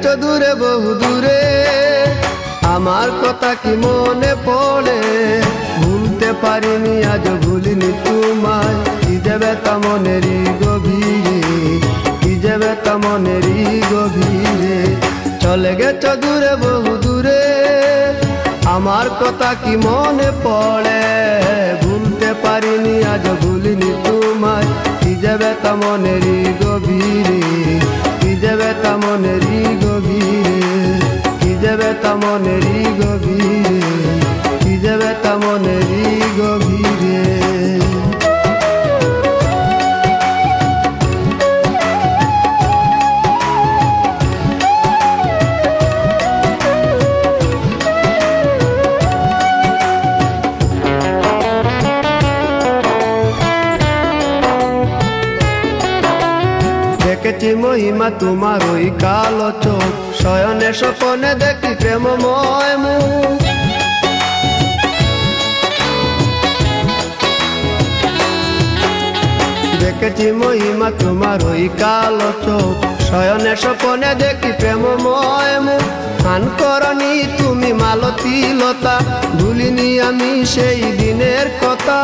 গেছো দূরে বহু দূরে, আমার কথা কি মনে পড়ে? ভুলতে পারিনি আজ ভুলিনি তোমায়, কি যে ব্যথা মনেরই গভীরে, কি যে ব্যথা মনেরই গভীরে। চলে গেছো দূরে বহু দূরে, আমার কথা কি মনে পড়ে? ভুলতে পারিনি আজ ভুলিনি তোমায়, কি যে ব্যথা মনেরই গভীরে, কি যে ব্যথা মনেরই গভীরে, কি যে ব্যথা মনেরই গভীরে, কি যে ব্যথা মনেরই গভীরে। দেখেছি মহিমা তোমার ওই কালো চোখ, শয়নে স্বপনে দেখি প্রেমময় মুখ। দেখেছি মহিমা তোমার ওই কালো চোখ, শয়নে স্বপনে দেখি প্রেমময় মুখ। গান করনি তুমি মালতী লতা, ভুলিনি আমি সেই দিনের কথা।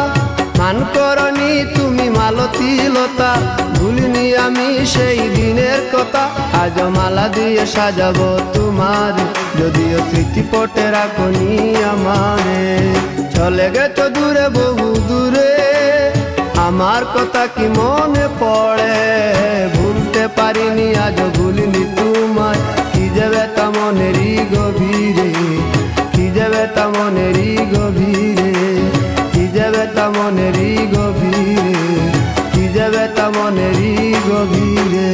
গান করনি তুমি মালতী লতা, ভুলিনি আমি সেই দিনের কথা। আজ মালা দিয়ে সাজাবো তোমার, যদিও স্মৃতিপটে রাখনি আমারে। চলে গেছো দূরে বহু দূরে, আমার কথা কি মনে পড়ে? ভুলতে পারিনি আজ ভুলিনি তোমায়, কি যে ব্যথা মনেরই গভীরে, কি যে ব্যথা মনেরই গভীরে, কি যে ব্যথা মনেরই গভীরে, কি যে ব্যথা মনেরই গভীরে।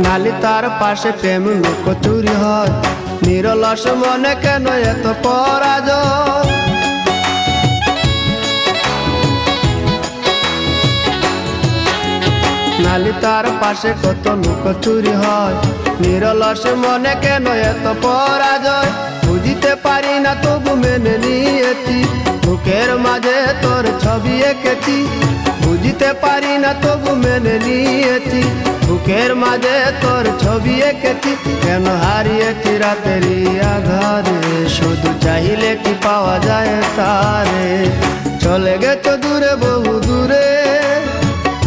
নালি তার পাশে প্রেম লুকোচুরি হয়, নিরলস মনে কেন এত পরাজয়? নালি তার পাশে কত লুকোচুরি হয়, নিরলস মনে কেন এত পরাজয়? বুঝিতে পারি না তবু মেনে নিয়েছি, বুকের মাঝে তোর ছবি এঁকেছি। বুঝিতে পারি না তবু মেনে নিয়েছি, বুকের মাঝে তোর ছবি এঁকেছি। কেন হারিয়েছি রাতেরই আধারে, শুধু চাইলে কি পাওয়া যায় তারে। চলে গেছো দূরে বহু দূরে,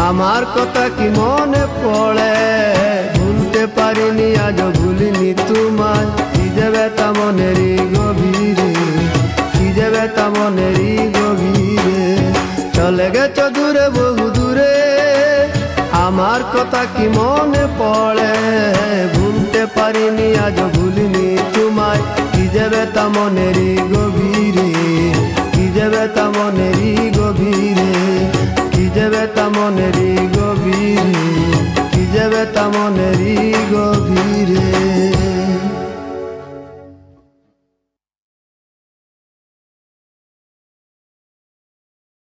আমার কথা কি মনে পড়ে? ভুলতে পারিনি আজ ভুলিনি তোমায়, কি যে ব্যথা মনেরই গভীরে, কি যে ব্যথা মনেরই গভীরে। চলে গেছো দূরে বহু দূরে, আমার কথা কি মনে পড়ে? ভুলতে পারিনি আজ ভুলিনি তোমায়, কি যে ব্যথা মনেরই গভীরে, কি যে ব্যথা মনেরই গভীরে, কি যে ব্যথা মনেরই গভীরে, কি যে ব্যথা মনেরই গভীরে।